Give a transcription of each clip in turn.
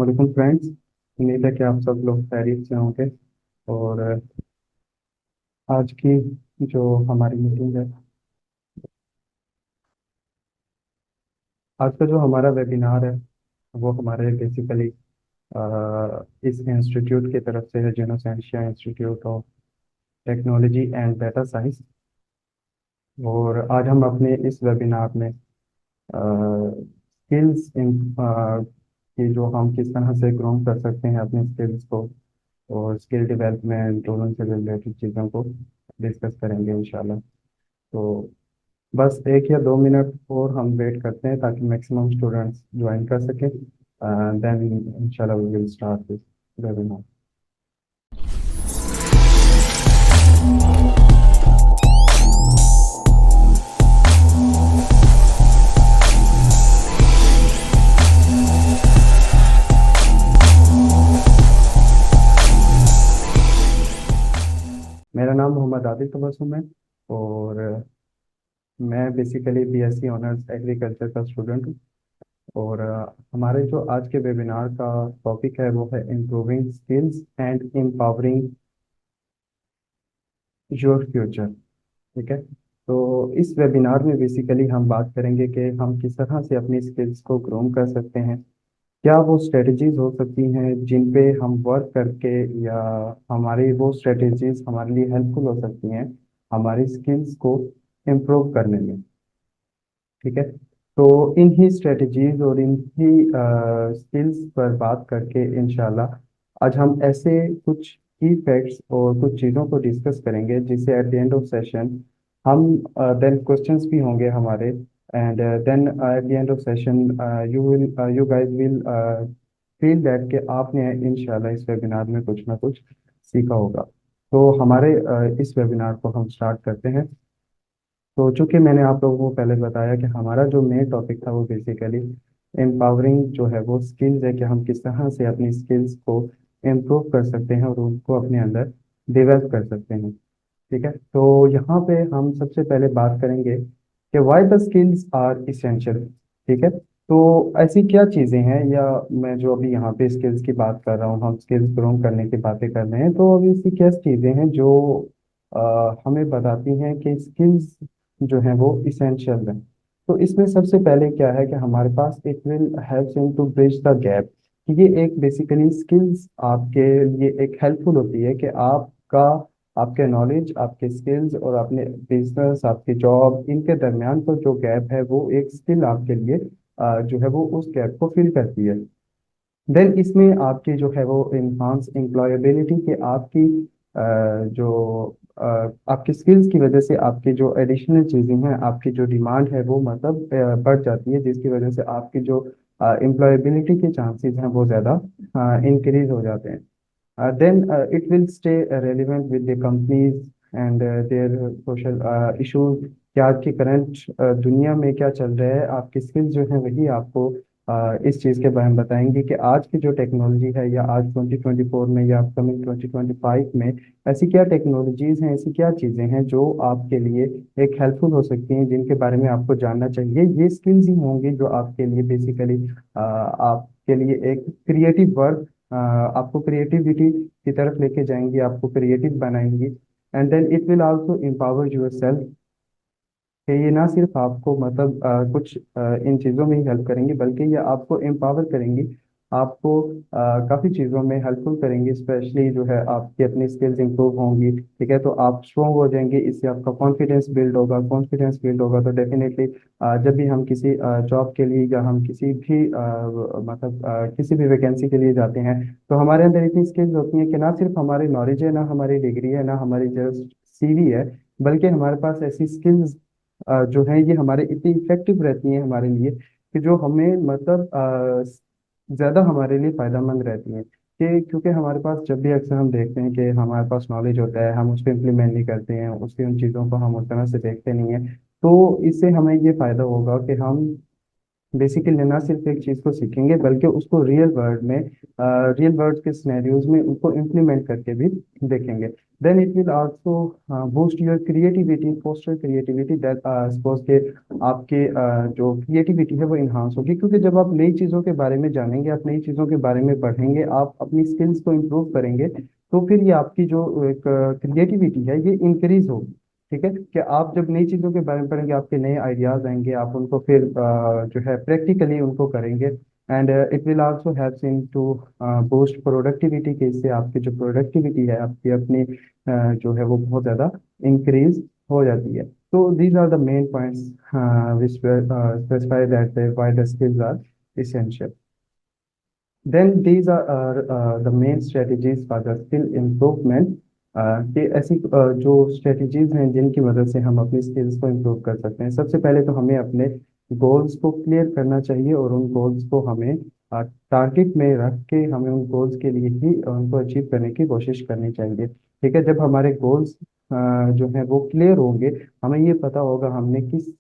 वालेकुम फ्रेंड्स। उम्मीद है कि आप सब लोग खैरियत से होंगे। और आज की जो हमारी मीटिंग है, आज का जो हमारा वेबिनार है वो हमारे बेसिकली इस इंस्टीट्यूट की तरफ से है, Genosentia institute of technology and data science. और आज हम अपने इस वेबिनार में स्किल्स इन कि जो हम किस तरह से ग्रो कर सकते हैं अपने स्किल्स को, और स्किल डेवलपमेंट और उनसे रिलेटेड चीज़ों को डिस्कस करेंगे इंशाल्लाह। तो बस 1 या 2 मिनट और हम वेट करते हैं ताकि मैक्सिमम स्टूडेंट्स ज्वाइन कर सकें। देन इंशाल्लाह we will start this webinar. मेरा नाम मोहम्मद आदिल तबस्सुम है। और मैं बेसिकली बीएससी ऑनर्स एग्रीकल्चर का स्टूडेंट हूँ। और हमारे जो आज के वेबिनार का टॉपिक है वो है improving skills and empowering your future. ठीक है। तो इस वेबिनार में बेसिकली हम बात करेंगे कि हम किस तरह से अपनी स्किल्स को ग्रूम कर सकते हैं। क्या वो स्ट्रेटजीज हो सकती हैं जिन पे हम वर्क करके, या हमारी वो स्ट्रेटजीज हमारे लिए हेल्पफुल हो सकती हैं हमारी स्किल्स को इम्प्रूव करने में। ठीक है। तो इन ही स्ट्रेटजीज और इन ही स्किल्स पर बात करके इंशाल्लाह आज हम ऐसे कुछ की फैक्ट्स और कुछ चीज़ों को डिस्कस करेंगे जिससे at the end of session हम देन क्वेश्चंस भी होंगे हमारे। And then at the end of session you guys will feel that कि आपने इंशाल्लाह इस वेबिनार में कुछ ना कुछ सीखा होगा। तो हमारे इस वेबिनार को हम स्टार्ट करते हैं। तो चूंकि मैंने आप लोगों को पहले बताया कि हमारा जो मेन टॉपिक था वो बेसिकली एम्पावरिंग जो है वो स्किल्स है, कि हम किस तरह से अपनी स्किल्स को इम्प्रूव कर सकते हैं और उनको अपने अंदर डेवलप कर सकते हैं। ठीक है। तो यहाँ पे हम सबसे पहले बात करेंगे कि why the skills are essential. ठीक है। तो ऐसी क्या चीज़ें हैं, या मैं जो अभी यहाँ पे स्किल्स की बात कर रहा हूँ, हम स्किल्स ग्रो करने की बातें कर रहे हैं, तो अभी ऐसी क्या चीज़ें हैं जो हमें बताती हैं कि स्किल्स जो हैं वो इसेंशियल हैं। तो इसमें सबसे पहले क्या है कि हमारे पास it will help in to bridge the gap. ये एक बेसिकली स्किल्स आपके लिए एक हेल्पफुल होती है कि आपका आपके नॉलेज, आपके स्किल्स और अपने बिजनेस, आपकी जॉब, इनके दरमियान तो जो गैप है वो एक स्किल आपके लिए जो है वो उस गैप को फिल करती है। देन इसमें आपकी जो है वो इन्हांस एम्प्लॉयबिलिटी के आपकी जो आपकी स्किल्स की वजह से आपकी जो एडिशनल चीज़ें हैं, आपकी जो डिमांड है वो मतलब बढ़ जाती है, जिसकी वजह से आपकी जो एम्प्लॉयबिलिटी के चांसेस हैं वो ज़्यादा इंक्रीज हो जाते हैं। then it will stay relevant with the companies and their social issues। कि आज की करंट दुनिया में क्या चल रहा है, आपकी स्किल्स जो है वही आपको इस चीज़ के बारे में बताएंगे कि आज की जो टेक्नोलॉजी है, या आज 2024 में या अपकमिंग 2025 में ऐसी क्या टेक्नोलॉजीज हैं, ऐसी क्या चीज़ें हैं जो आपके लिए एक हेल्पफुल हो सकती हैं, जिनके बारे में आपको जानना चाहिए। ये स्किल्स ही होंगी जो आपके लिए बेसिकली आपके लिए एक क्रिएटिव वर्क, आपको क्रिएटिविटी की तरफ लेके जाएंगी, आपको क्रिएटिव बनाएंगी। And then it will also empower yourself, कि ये ना सिर्फ आपको मतलब कुछ इन चीज़ों में ही हेल्प करेंगी, बल्कि ये आपको एम्पावर करेंगी, आपको काफ़ी चीज़ों में हेल्पफुल करेंगी। स्पेशली जो है आपकी अपनी स्किल्स इंप्रूव होंगी। ठीक है। तो आप स्ट्रोंग हो जाएंगे, इससे आपका कॉन्फिडेंस बिल्ड होगा। कॉन्फिडेंस बिल्ड होगा तो डेफिनेटली जब भी हम किसी जॉब के लिए या हम किसी भी मतलब किसी भी वैकेंसी के लिए जाते हैं, तो हमारे अंदर इतनी स्किल्स होती हैं कि ना सिर्फ हमारी नॉलेज है, ना हमारी डिग्री है, ना हमारी जस्ट सीवी है, बल्कि हमारे पास ऐसी स्किल्स जो है ये हमारे इतनी इफेक्टिव रहती हैं हमारे लिए, कि जो हमें मतलब ज़्यादा हमारे लिए फ़ायदेमंद रहती हैं। कि क्योंकि हमारे पास जब भी अक्सर हम देखते हैं कि हमारे पास नॉलेज होता है, हम उस पर इम्प्लीमेंट नहीं करते हैं, उसकी उन चीज़ों को हम उस तरह से देखते नहीं हैं, तो इससे हमें ये फ़ायदा होगा कि हम बेसिकली ना सिर्फ एक चीज को सीखेंगे बल्कि उसको रियल वर्ल्ड में, रियल वर्ल्ड के सिनेरियोज में उनको इम्प्लीमेंट करके भी देखेंगे। Then it will also boost your creativity, foster creativity, that suppose के आपके जो क्रिएटिविटी है वो इन्हांस होगी, क्योंकि जब आप नई चीज़ों के बारे में जानेंगे, आप नई चीज़ों के बारे में पढ़ेंगे, आप अपनी स्किल्स को इम्प्रूव करेंगे, तो फिर ये आपकी जो एक क्रिएटिविटी है ये इंक्रीज होगी। ठीक है कि आप जब नई चीज़ों के बारे में पढ़ेंगे, आपके नए आइडियाज आएंगे, आप उनको फिर जो है प्रैक्टिकली उनको करेंगे। And it will also helps in to boost productivity, के इससे आपकी जो प्रोडक्टिविटी है आपकी अपनी जो है वो बहुत ज़्यादा इंक्रीज हो जाती है। तो these are the main points which specify that why the skills are essential. Then these are the main strategies for the skill improvement. कि ऐसी जो स्ट्रेटजीज हैं जिनकी मदद से हम अपनी स्किल्स को इम्प्रूव कर सकते हैं। सबसे पहले तो हमें अपने गोल्स को क्लियर करना चाहिए, और उन गोल्स को हमें टारगेट में रख के हमें उन गोल्स के लिए ही उनको अचीव करने की कोशिश करनी चाहिए। ठीक है, जब हमारे गोल्स जो है वो क्लियर होंगे, हमें ये पता होगा हमने किस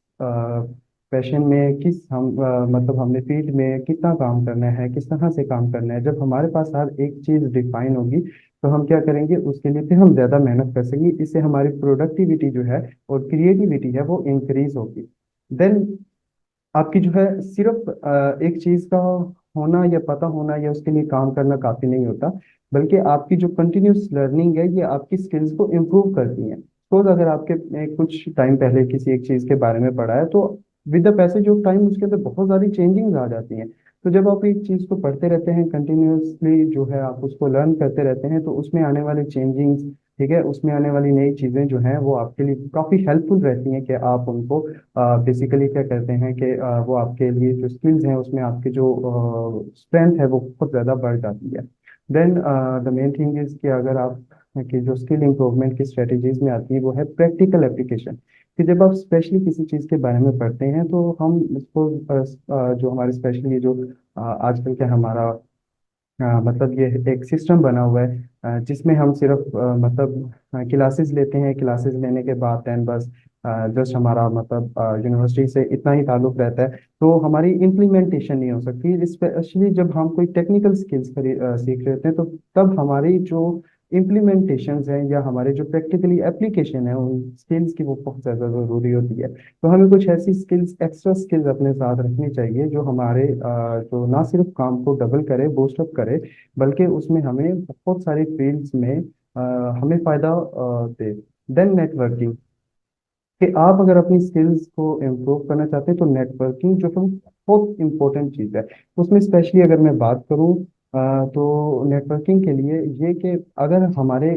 पैशन में, किस मतलब हमने फील्ड में कितना काम करना है, किस तरह से काम करना है। जब हमारे पास हर एक चीज़ डिफाइन होगी, तो हम क्या करेंगे, उसके लिए फिर हम ज़्यादा मेहनत कर सकेंगे। इससे हमारी प्रोडक्टिविटी जो है और क्रिएटिविटी है वो इंक्रीज होगी। देन आपकी जो है सिर्फ एक चीज का होना या पता होना या उसके लिए काम करना काफी नहीं होता, बल्कि आपकी जो कंटिन्यूस लर्निंग है ये आपकी स्किल्स को इम्प्रूव करती है। तो अगर आपके ने कुछ टाइम पहले किसी एक चीज के बारे में पढ़ा है, तो with the passage of time उसके अंदर बहुत सारी चेंजिंग्स आ जाती हैं। तो जब आप एक चीज को पढ़ते रहते हैं कंटिन्यूसली, जो है आप उसको लर्न करते रहते हैं, तो उसमें आने वाले चेंजिंग्स, ठीक है, उसमें आने वाली नई चीजें जो हैं वो आपके लिए काफी हेल्पफुल रहती हैं कि आप उनको बेसिकली क्या करते हैं कि वो आपके लिए जो स्किल्स हैं उसमें आपके जो स्ट्रेंथ है वो बहुत ज़्यादा बढ़ जाती है। Then the main thing is कि अगर आप की जो स्किल इंप्रूवमेंट की स्ट्रेटजीज में आती है वो है प्रैक्टिकल एप्लीकेशन। कि जब आप स्पेशली किसी चीज़ के बारे में पढ़ते हैं, तो हम इसको जो हमारे स्पेशली जो आजकल क्या हमारा मतलब ये एक सिस्टम बना हुआ है जिसमें हम सिर्फ मतलब क्लासेस लेते हैं, क्लासेस लेने के बाद टेन बस जस्ट हमारा मतलब यूनिवर्सिटी से इतना ही ताल्लुक रहता है, तो हमारी इम्प्लीमेंटेशन नहीं हो सकती। स्पेशली जब हम कोई टेक्निकल स्किल्स सीख रहे होते हैं, तो तब हमारी जो इम्प्लीमेंटेशंस हैं या हमारे जो प्रैक्टिकली एप्लीकेशन है उन स्किल्स की, वो बहुत ज़्यादा ज़रूरी होती है। तो हमें कुछ ऐसी स्किल्स, एक्स्ट्रा स्किल्स अपने साथ रखनी चाहिए जो हमारे जो ना सिर्फ काम को डबल करे, बूस्ट अप करे, बल्कि उसमें हमें बहुत सारी फील्ड्स में अ, हमें फायदा दे। देन नेटवर्किंग, कि आप अगर अपनी स्किल्स को इम्प्रूव करना चाहते हैं, तो नेटवर्किंग जो है वो बहुत इंपॉर्टेंट चीज़ है। उसमें स्पेशली अगर मैं बात करूं तो नेटवर्किंग के लिए ये कि अगर हमारे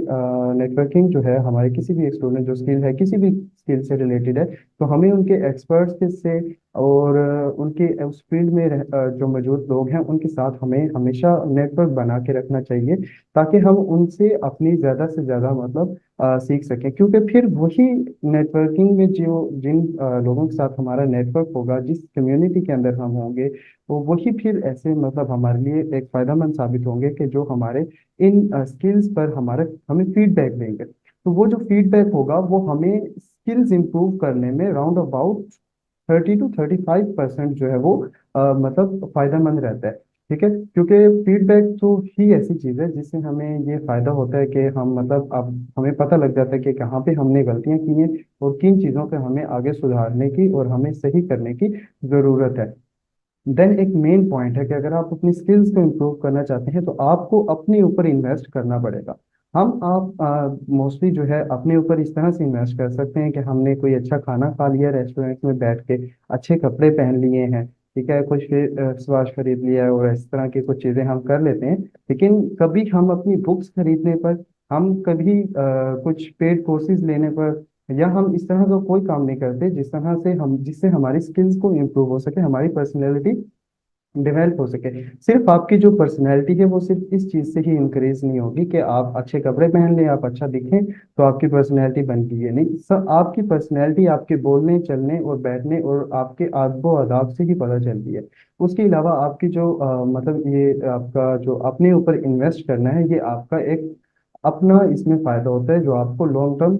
नेटवर्किंग जो है हमारे किसी भी स्टूडेंट जो स्किल है, किसी भी स्किल से रिलेटेड है, तो हमें उनके एक्सपर्ट्स से और उनके उस फील्ड में जो मौजूद लोग हैं उनके साथ हमें हमेशा नेटवर्क बना के रखना चाहिए, ताकि हम उनसे अपनी ज़्यादा से ज़्यादा मतलब सीख सकें। क्योंकि फिर वही नेटवर्किंग में जो जिन लोगों के साथ हमारा नेटवर्क होगा, जिस कम्युनिटी के अंदर हम होंगे, वो वही फिर ऐसे मतलब हमारे लिए एक फायदेमंद साबित होंगे कि जो हमारे इन स्किल्स पर हमारे हमें फीडबैक देंगे। तो वो जो फीडबैक होगा वो हमें स्किल्स इंप्रूव करने में राउंड अबाउट 30 to 35% जो है वो मतलब फायदेमंद रहता है। ठीक है, क्योंकि फीडबैक तो ही ऐसी चीज़ है जिससे हमें ये फायदा होता है कि हम मतलब अब हमें पता लग जाता है कि कहाँ पे हमने गलतियां की हैं और किन चीज़ों पे हमें आगे सुधारने की और हमें सही करने की ज़रूरत है। देन एक मेन पॉइंट है कि अगर आप अपनी स्किल्स को इम्प्रूव करना चाहते हैं, तो आपको अपने ऊपर इन्वेस्ट करना पड़ेगा। हम आप मोस्टली जो है अपने ऊपर इस तरह से इन्वेस्ट कर सकते हैं कि हमने कोई अच्छा खाना खा लिया रेस्टोरेंट में बैठ के, अच्छे कपड़े पहन लिए हैं, ठीक है, कुछ वॉच खरीद लिया है, और इस तरह की कुछ चीज़ें हम कर लेते हैं। लेकिन कभी हम अपनी बुक्स खरीदने पर, हम कभी कुछ पेड कोर्सेज लेने पर, या हम इस तरह का कोई काम नहीं करते जिस तरह से हम जिससे हमारी स्किल्स को इम्प्रूव हो सके, हमारी पर्सनैलिटी डेवलप हो सके। सिर्फ आपकी जो पर्सनैलिटी है वो सिर्फ इस चीज़ से ही इंक्रीज नहीं होगी कि आप अच्छे कपड़े पहन लें, आप अच्छा दिखें, तो आपकी पर्सनैलिटी बन गई है। नहीं सर, आपकी पर्सनैलिटी आपके बोलने, चलने और बैठने और आपके आदबो आदाब से ही पता चलती है। उसके अलावा आपकी जो मतलब ये आपका जो अपने ऊपर इन्वेस्ट करना है, ये आपका एक अपना इसमें फायदा होता है जो आपको लॉन्ग टर्म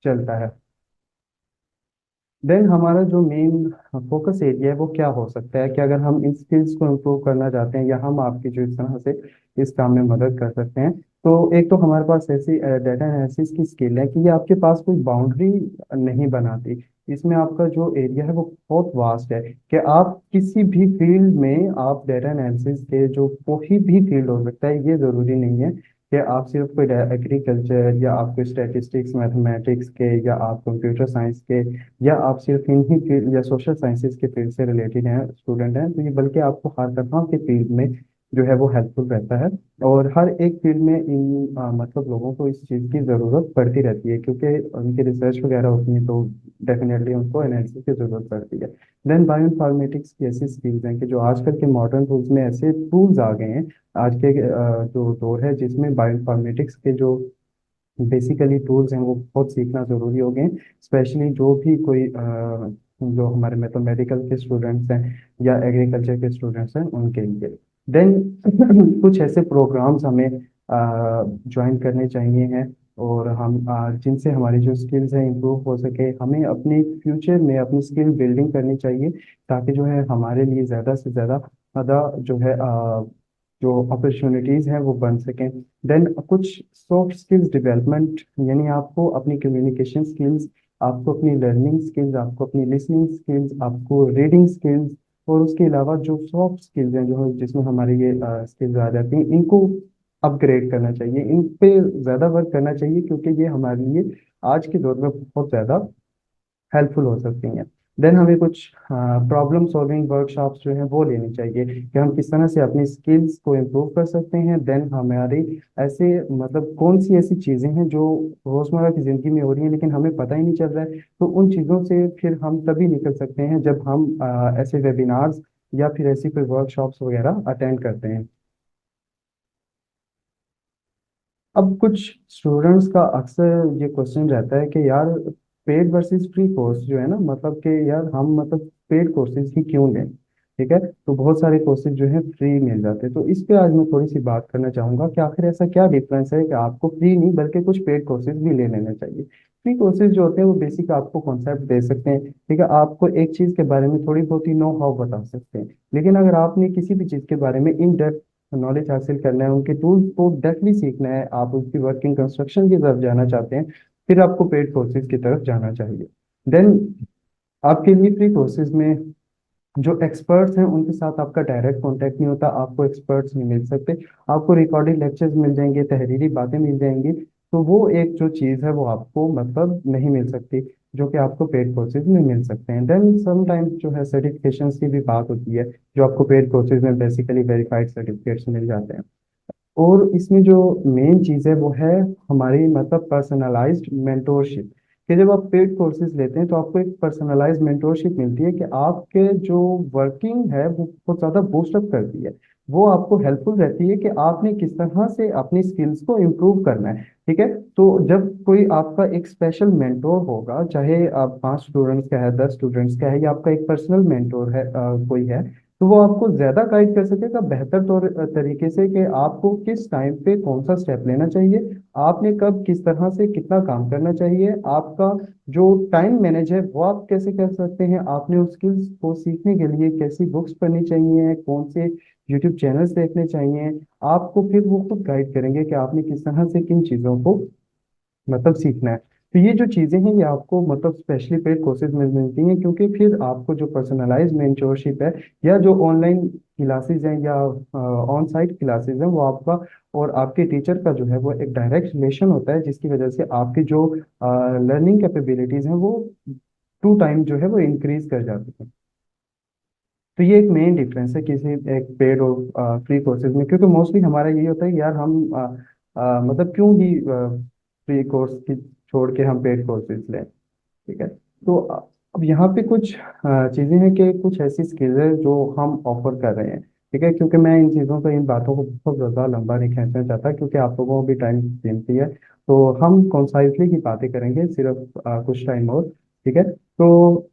चलता है। देन हमारा जो मेन फोकस एरिया है वो क्या हो सकता है कि अगर हम इन स्किल्स को इम्प्रूव करना चाहते हैं या हम आपकी जो इस तरह से इस काम में मदद कर सकते हैं। तो एक तो हमारे पास ऐसी डाटा एनालिसिस की स्किल है कि ये आपके पास कोई बाउंड्री नहीं बनाती। इसमें आपका जो एरिया है वो बहुत वास्ट है कि आप किसी भी फील्ड में आप डाटा एनालिसिस के जो कोई भी फील्ड हो सकता है, ये ज़रूरी नहीं है कि आप सिर्फ कोई एग्रीकल्चर या आप कोई स्टैटिस्टिक्स मैथमेटिक्स के या आप कंप्यूटर साइंस के या आप सिर्फ इन्हीं फील्ड या सोशल साइंसेज के फील्ड से रिलेटेड हैं स्टूडेंट हैं, तो ये बल्कि आपको हर तरह के फील्ड में जो है वो हेल्पफुल रहता है। और हर एक फील्ड में इन मतलब लोगों को इस चीज़ की ज़रूरत पड़ती रहती है क्योंकि उनकी रिसर्च वगैरह होती है, तो डेफिनेटली उनको एनालिसिस की ज़रूरत पड़ती है। देन बायो इन्फॉर्मेटिक्स की ऐसी स्किल्स हैं कि जो आजकल के मॉडर्न टूल्स में ऐसे टूल्स आ गए हैं आज के जो दौर है जिसमें बायो इन्फॉर्मेटिक्स के जो बेसिकली टूल्स हैं वो बहुत सीखना ज़रूरी हो गए हैं। स्पेशली जो भी कोई जो हमारे मैथमेटिकल के स्टूडेंट्स हैं या एग्रीकल्चर के स्टूडेंट्स हैं उनके लिए। देन कुछ ऐसे प्रोग्राम्स हमें ज्वाइन करने चाहिए हैं और हम जिनसे हमारी जो स्किल्स हैं इम्प्रूव हो सके। हमें अपने फ्यूचर में अपनी स्किल बिल्डिंग करनी चाहिए ताकि जो है हमारे लिए ज़्यादा से ज़्यादा जो है जो अपॉर्चुनिटीज़ हैं वो बन सकें। देन कुछ सॉफ्ट स्किल्स डेवलपमेंट, यानी आपको अपनी कम्युनिकेशन स्किल्स, आपको अपनी लर्निंग स्किल्स, आपको अपनी लिसनिंग स्किल्स, आपको रीडिंग स्किल्स और उसके अलावा जो सॉफ्ट स्किल्स हैं जो जिसमें हमारी ये स्किल्स आ जाती हैं, इनको अपग्रेड करना चाहिए, इन पे ज़्यादा वर्क करना चाहिए क्योंकि ये हमारे लिए आज के दौर में बहुत ज़्यादा हेल्पफुल हो सकती हैं। देन हमें कुछ प्रॉब्लम सॉल्विंग वर्कशॉप्स जो हैं वो लेनी चाहिए कि हम किस तरह से अपनी स्किल्स को इम्प्रूव कर सकते हैं। देन हमारी ऐसे मतलब कौन सी ऐसी चीज़ें हैं जो रोज़मर्रा की ज़िंदगी में हो रही हैं लेकिन हमें पता ही नहीं चल रहा है, तो उन चीज़ों से फिर हम तभी निकल सकते हैं जब हम ऐसे वेबिनार्स या फिर ऐसी कोई वर्कशॉप्स वगैरह अटेंड करते हैं। अब कुछ स्टूडेंट्स का अक्सर ये क्वेश्चन रहता है कि यार पेड वर्सेस फ्री कोर्स जो है ना, मतलब कि यार हम मतलब पेड कोर्सेज ही क्यों लें। ठीक है, तो बहुत सारे कोर्सेज जो है फ्री मिल जाते हैं, तो इस पे आज मैं थोड़ी सी बात करना चाहूंगा कि आखिर ऐसा क्या डिफरेंस है कि आपको फ्री नहीं बल्कि कुछ पेड कोर्सेज भी ले लेने चाहिए। फ्री कोर्सेज जो होते हैं वो बेसिक आपको कॉन्सेप्ट दे सकते हैं, ठीक है, आपको एक चीज़ के बारे में थोड़ी बहुत ही नो हाउ बता सकते हैं। लेकिन अगर आपने किसी भी चीज़ के बारे में इन डेप्थ नॉलेज हासिल करना है, उनके टूल्स को डेप्थली सीखना है, आप उसकी वर्किंग कंस्ट्रक्शन की तरफ जाना चाहते हैं, फिर आपको पेड कोर्सेज की तरफ जाना चाहिए। देन आपके लिए फ्री कोर्सेज में जो एक्सपर्ट्स हैं उनके साथ आपका डायरेक्ट कांटेक्ट नहीं होता, आपको एक्सपर्ट्स नहीं मिल सकते, आपको रिकॉर्डेड लेक्चर्स मिल जाएंगे, तहरीरी बातें मिल जाएंगी, तो वो एक जो चीज़ है वो आपको मतलब नहीं मिल सकती जो कि आपको पेड कोर्सेज में मिल सकते हैं। देन समटाइम्स जो है सर्टिफिकेशंस की भी बात होती है जो आपको पेड कोर्सेज में बेसिकली वेरीफाइड सर्टिफिकेट्स मिल जाते हैं। और इसमें जो मेन चीज़ है वो है हमारी मतलब पर्सनलाइज्ड मेंटोरशिप, कि जब आप पेड कोर्सेज लेते हैं तो आपको एक पर्सनलाइज्ड मेंटोरशिप मिलती है कि आपके जो वर्किंग है वो बहुत ज़्यादा बूस्ट अप करती है। वो आपको हेल्पफुल रहती है कि आपने किस तरह से अपनी स्किल्स को इम्प्रूव करना है। ठीक है, तो जब कोई आपका एक स्पेशल मेंटोर होगा, चाहे आप 5 स्टूडेंट्स का है, 10 स्टूडेंट्स का है, या आपका एक पर्सनल मेंटोर है कोई है, तो वो आपको ज्यादा गाइड कर सकेगा बेहतर तरीके से कि आपको किस टाइम पे कौन सा स्टेप लेना चाहिए, आपने कब किस तरह से कितना काम करना चाहिए, आपका जो टाइम मैनेज है वो आप कैसे कर सकते हैं, आपने उस स्किल्स को सीखने के लिए कैसी बुक्स पढ़नी चाहिए, कौन से यूट्यूब चैनल्स देखने चाहिए, आपको फिर वो खुद गाइड करेंगे कि आपने किस तरह से किन चीज़ों को मतलब सीखना है। तो ये जो चीज़ें हैं ये आपको मतलब स्पेशली पेड कोर्सेज में मिलती हैं क्योंकि फिर आपको जो पर्सनलाइज मेंटोरशिप है या जो ऑनलाइन क्लासेस हैं या ऑन साइट क्लासेस हैं वो आपका और आपके टीचर का जो है वो एक डायरेक्ट रिलेशन होता है जिसकी वजह से आपकी जो लर्निंग कैपेबिलिटीज़ हैं वो 2 टाइम जो है वो इंक्रीज कर जाती हैं। तो ये एक मेन डिफरेंस है किसी एक पेड और फ्री कोर्सेज में, क्योंकि मोस्टली हमारा यही होता है कि यार हम मतलब क्यों ही फ्री कोर्स की छोड़ के हम पेड कोर्सेज लें। ठीक है, तो अब यहाँ पे कुछ चीज़ें हैं कि कुछ ऐसी स्किल्स है जो हम ऑफर कर रहे हैं। ठीक है, क्योंकि मैं इन चीज़ों को इन बातों को बहुत ज़्यादा लंबा नहीं खींचना चाहता क्योंकि आप लोगों को भी टाइम कीमती है, तो हम कॉन्साइजली की बातें करेंगे सिर्फ कुछ टाइम और। ठीक है, तो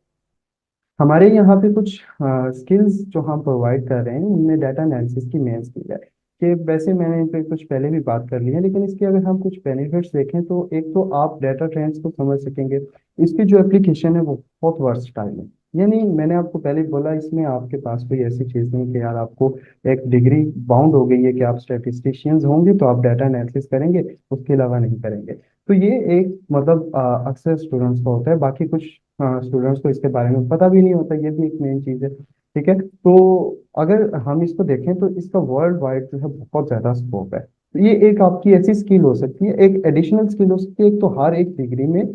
हमारे यहाँ पे कुछ स्किल्स जो हम प्रोवाइड कर रहे हैं उनमें डाटा एनालिसिस की मेन स्किल है। कि वैसे मैंने इन पे कुछ पहले भी बात कर ली है, लेकिन इसके अगर हम कुछ बेनिफिट्स देखें तो एक तो आप डाटा ट्रेंड्स को समझ सकेंगे। इसकी जो एप्लीकेशन है वो बहुत वर्सटाइल है। यानी मैंने आपको पहले ही बोला, इसमें आपके पास कोई ऐसी चीज़ नहीं कि यार आपको एक डिग्री बाउंड हो गई है कि आप स्टैटिस्टिशियंस होंगे तो आप डाटा एनालिसिस करेंगे, उसके अलावा नहीं करेंगे। तो ये एक मतलब अक्सर स्टूडेंट्स को होता है, बाकी कुछ स्टूडेंट्स को इसके बारे में पता भी नहीं होता, ये भी एक मेन चीज़ है। ठीक है, तो अगर हम इसको देखें तो इसका वर्ल्ड वाइड जो है बहुत ज़्यादा स्कोप है। तो ये एक आपकी ऐसी स्किल हो सकती है, एक एडिशनल स्किल हो सकती है, एक तो हर एक डिग्री में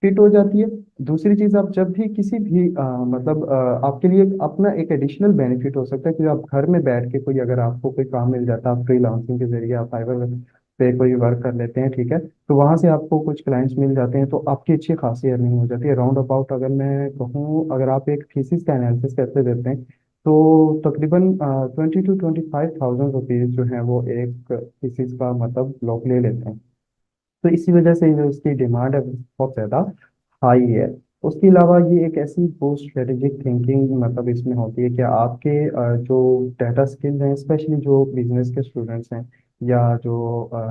फिट हो जाती है। दूसरी चीज, आप जब भी किसी भी मतलब आपके लिए अपना एक एडिशनल बेनिफिट हो सकता है कि आप घर में बैठ के कोई, अगर आपको कोई काम मिल जाता है, आप फ्रीलांसिंग के जरिए आप फाइवर पे कोई वर्क कर लेते हैं, ठीक है, तो वहां से आपको कुछ क्लाइंट्स मिल जाते हैं तो आपकी अच्छी खासी अर्निंग हो जाती है। राउंड अबाउट अगर मैं कहूँ, अगर आप एक थीसिस का एनालिसिस करते देते हैं तो तकरीबन 20 to 25 थाउजेंड रुपीज जो है वो एक थीसिस का मतलब लोग ले लेते हैं। तो इसी वजह से जो इसकी डिमांड है वो बहुत ज़्यादा हाई है। उसके अलावा ये एक ऐसी पोस्ट स्ट्रेटेजिक थिंकिंग मतलब इसमें होती है कि आपके जो डाटा स्किल्स हैं, स्पेशली जो बिजनेस के स्टूडेंट्स हैं या जो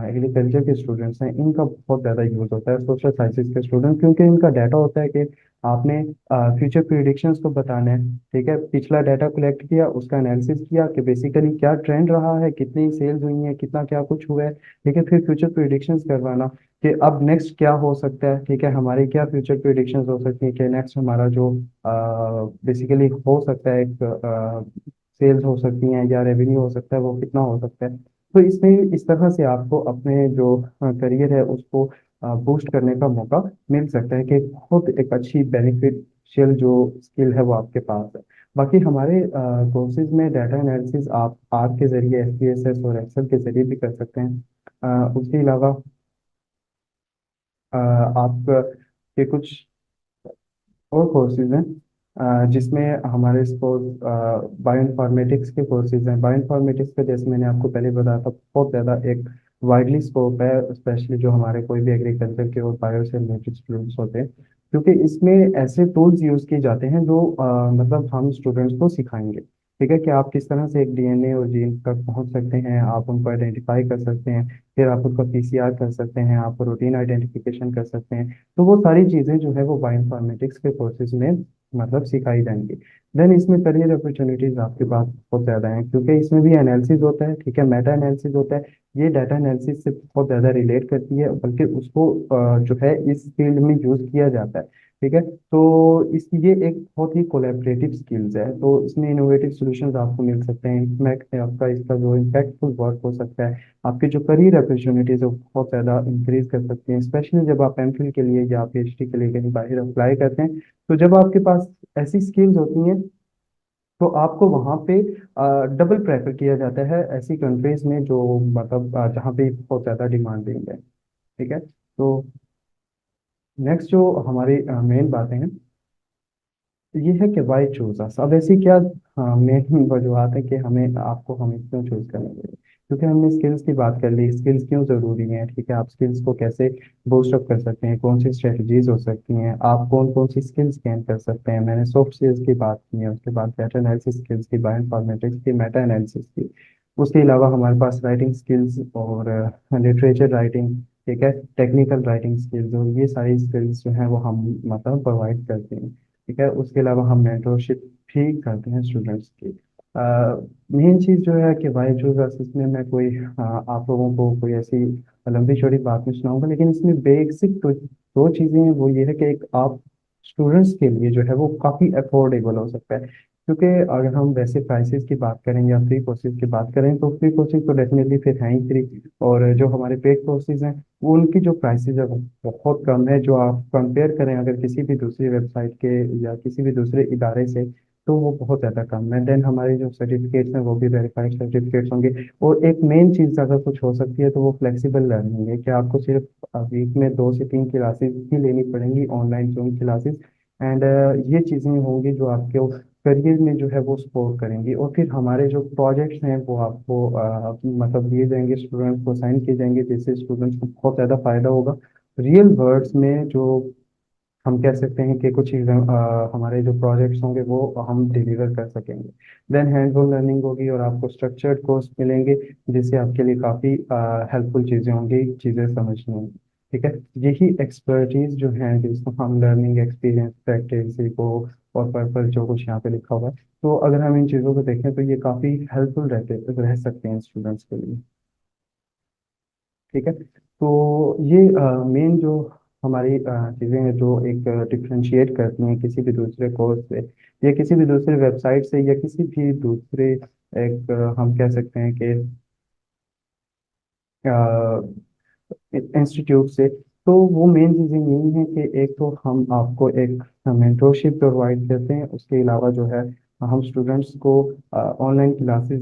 एग्रीकल्चर के स्टूडेंट्स हैं, इनका बहुत ज़्यादा यूज़ होता है। सोशल साइंसेज के स्टूडेंट, क्योंकि इनका डाटा होता है कि आपने फ्यूचर प्रिडिक्शंस को बताना है। ठीक है, पिछला डाटा कलेक्ट किया, उसका एनालिसिस किया कि बेसिकली क्या ट्रेंड रहा है, कितनी सेल्स हुई है, कितना क्या कुछ हुआ है। ठीक है, फिर फ्यूचर प्रिडिक्शंस करवाना कि अब नेक्स्ट क्या हो सकता है। ठीक है, हमारी क्या फ्यूचर प्रिडिक्शंस हो सकती है कि नेक्स्ट हमारा जो बेसिकली हो सकता है, एक सेल्स हो सकती हैं या रेवेन्यू हो सकता है, वो कितना हो सकता है। तो इसमें इस तरह से आपको अपने जो करियर है उसको बूस्ट करने का मौका मिल सकता है कि खुद एक अच्छी बेनिफिशियल जो स्किल है वो आपके पास है। बाकी हमारे कोर्सेज में डाटा एनालिसिस आप आर के जरिए, एसपीएसएस और एक्सेल के जरिए भी कर सकते हैं। उसके अलावा आप के कुछ और कोर्सेज हैं जिसमें हमारे स्पोर्ट बायो इन्फॉर्मेटिक्स के कोर्सेज हैं। बायो इन्फॉर्मेटिक्स का जैसे मैंने आपको पहले बताया था, बहुत ज़्यादा एक वाइडली स्कोप है, स्पेशली जो हमारे कोई भी एग्रीकल्चर के और बायो से रिलेटेड स्टूडेंट्स होते हैं, क्योंकि इसमें ऐसे टूल्स यूज़ किए जाते हैं जो मतलब हम स्टूडेंट्स को सिखाएंगे। ठीक है, कि आप किस तरह से एक डीएनए और जीन तक पहुंच सकते हैं, आप उनको आइडेंटिफाई कर सकते हैं, फिर आप उसका पीसीआर कर सकते हैं, आप प्रोटीन आइडेंटिफिकेशन कर सकते हैं। तो वो सारी चीज़ें जो है वो बायोइन्फॉर्मेटिक्स के कोर्सेज में मतलब सिखाई जाएंगी। देन इसमें करियर अपॉर्चुनिटीज आपके पास बहुत ज़्यादा हैं, क्योंकि इसमें भी एनालिसिस होता है। ठीक है, मेटा एनालिसिस होता है। ये डाटा एनालिसिस से बहुत ज़्यादा रिलेट करती है, बल्कि उसको जो है इस फील्ड में यूज़ किया जाता है। ठीक है, तो इस ये एक बहुत ही कोलैबोरेटिव स्किल्स है, तो इसमें इनोवेटिव सॉल्यूशंस आपको मिल सकते हैं। इम्पैक्ट आपका इसका जो इम्पैक्टफुल वर्क हो सकता है, आपकी जो करियर अपॉर्चुनिटीज है वो बहुत ज़्यादा इंक्रीज कर सकती हैं, स्पेशली जब आप एमफिल के लिए या पीएचडी के लिए कहीं बाहर अप्लाई करते हैं। तो जब आपके पास ऐसी स्किल्स होती हैं तो आपको वहाँ पे डबल प्रेफर किया जाता है ऐसी कंट्रीज में जो मतलब जहाँ पे बहुत ज़्यादा डिमांडिंग है। ठीक है, तो नेक्स्ट जो हमारी मेन बातें हैं ये है कि वाई चूज अस। अब ऐसी क्या मेन वजूहत है कि हमें आपको हमें क्यों चूज करना चाहिए। क्योंकि हमने स्किल्स की बात कर ली, स्किल्स क्यों ज़रूरी हैं। ठीक है, आप स्किल्स को कैसे बूस्ट अप कर सकते हैं, कौन सी स्ट्रेटजीज हो सकती हैं, आप कौन कौन सी स्किल्स गेन कर सकते हैं। मैंने सॉफ्ट स्किल्स की बात की है, उसके बाद डाटा एनालिसिस स्किल्स की, बायो इन्फॉर्मेटिक्स की, मेटा एनालिसिस की। उसके अलावा हमारे पास राइटिंग स्किल्स और लिटरेचर राइटिंग, ठीक है, टेक्निकल राइटिंग स्किल्स, और ये सारी स्किल्स जो हैं वो हम मतलब प्रोवाइड करते हैं। ठीक है, उसके अलावा हम मेंटरशिप भी करते हैं स्टूडेंट्स की। मेन चीज़ जो है कि वाई चूज अस, इसमें मैं कोई आप लोगों को कोई ऐसी लंबी चौड़ी बात नहीं सुनाऊंगा, लेकिन इसमें बेसिक दो चीज़ें हैं। वो ये है कि एक आप स्टूडेंट्स के लिए जो है वो काफ़ी अफोर्डेबल हो सकता है। क्योंकि अगर हम वैसे प्राइसेस की बात करें या फ्री कोर्सेज की बात करें तो फ्री कोर्सेज तो डेफिनेटली फिर हैं ही फ्री, और जो हमारे पेड कोर्सेज हैं वो उनकी जो प्राइसेज है वो बहुत कम है। जो आप कंपेयर करें अगर किसी भी दूसरी वेबसाइट के या किसी भी दूसरे इदारे से, तो वो बहुत ज़्यादा कम है। देन हमारे जो सर्टिफिकेट्स हैं वो भी वेरीफाइड सर्टिफिकेट्स होंगे। और एक मेन चीज़ अगर कुछ हो सकती है तो वो फ्लेक्सिबल लर्निंग है, कि आपको सिर्फ वीक में 2 से 3 क्लासेस ही लेनी पड़ेंगी, ऑनलाइन जूम क्लासेस। एंड ये चीज़ें होंगी जो आपके करियर में जो है वो सपोर्ट करेंगी। और फिर हमारे जो प्रोजेक्ट्स हैं वो आपको मतलब दिए जाएंगे, स्टूडेंट्स को साइन किए जाएंगे, जिससे स्टूडेंट्स को बहुत ज़्यादा फायदा होगा। रियल वर्ड्स में जो हम कह सकते हैं कि कुछ हमारे जो प्रोजेक्ट्स होंगे वो हम डिलीवर कर सकेंगे। देन हैंड्स ऑन लर्निंग होगी और आपको स्ट्रक्चर्ड कोर्स मिलेंगे, जिससे आपके लिए काफ़ी हेल्पफुल चीज़ें होंगी, चीज़ें समझनी होंगी। ठीक है। यही एक्सपर्टीज जो है जिसको हम लर्निंग एक्सपीरियंस प्रैक्टिस को और पर्पस जो कुछ यहाँ पे लिखा हुआ है, तो अगर हम इन चीज़ों को देखें तो ये काफ़ी हेल्पफुल रह सकते हैं स्टूडेंट्स के लिए। ठीक है। तो ये मेन जो हमारी चीज़ें हैं जो एक डिफ्रेंशिएट करती हैं किसी भी दूसरे कोर्स से या किसी भी दूसरे वेबसाइट से या किसी भी दूसरे एक हम कह सकते हैं कि इंस्टीट्यूट से। तो वो मेन चीज़ें यही हैं कि एक तो हम आपको एक मेंटोरशिप प्रोवाइड करते हैं, उसके अलावा जो है हम स्टूडेंट्स को ऑनलाइन क्लासेस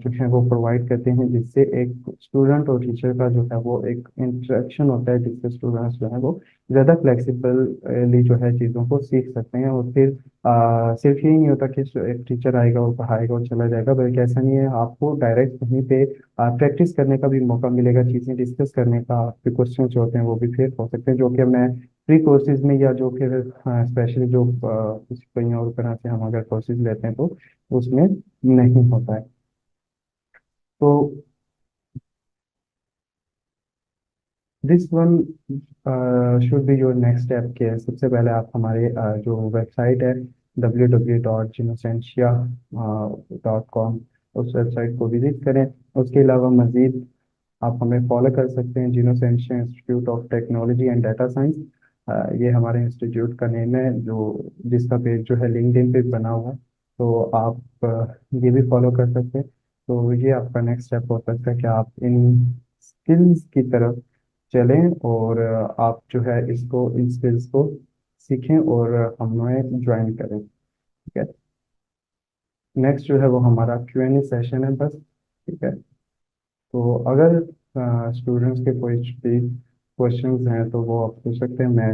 जो है वो प्रोवाइड करते हैं, जिससे एक स्टूडेंट और टीचर का जो है वो एक इंटरेक्शन होता है, जिससे स्टूडेंट्स जो है वो ज़्यादा फ्लेक्सिबली जो है चीज़ों को सीख सकते हैं। और फिर सिर्फ यही नहीं होता कि एक टीचर आएगा और पढ़ाएगा और चला जाएगा, बल्कि ऐसा नहीं है, आपको डायरेक्ट कहीं पे प्रैक्टिस करने का भी मौका मिलेगा, चीज़ें डिस्कस करने का। आपके क्वेश्चन जो होते हैं वो भी फिर हो सकते हैं जो कि मैं फ्री कोर्सेज में या जो फिर स्पेशली जो किसी कहीं और तरह से हम अगर कोर्सेज लेते हैं तो उसमें नहीं होता है। तो this one should be your next step के सबसे पहले आप हमारे जो वेबसाइट है www.genosentia.com, उस वेबसाइट को विजिट करें। उसके अलावा मज़ीद आप हमें फॉलो कर सकते हैं, Genosentia institute of technology and data science. ये हमारे इंस्टीट्यूट का नेम है, जो जिसका पेज जो है लिंक्डइन पे बना हुआ है। तो आप ये भी फॉलो कर सकते हैं। तो ये आपका नेक्स्ट स्टेप हो सकता है कि आप इन स्किल्स की तरफ चलें और आप जो है इसको इन स्किल्स को सीखें और हमें ज्वाइन करें। ठीक है। नेक्स्ट जो है वो हमारा Q&A सेशन है बस। ठीक है। तो अगर स्टूडेंट्स के कोई भी क्वेश्चंस हैं तो वो आप पूछ सकते हैं। मैं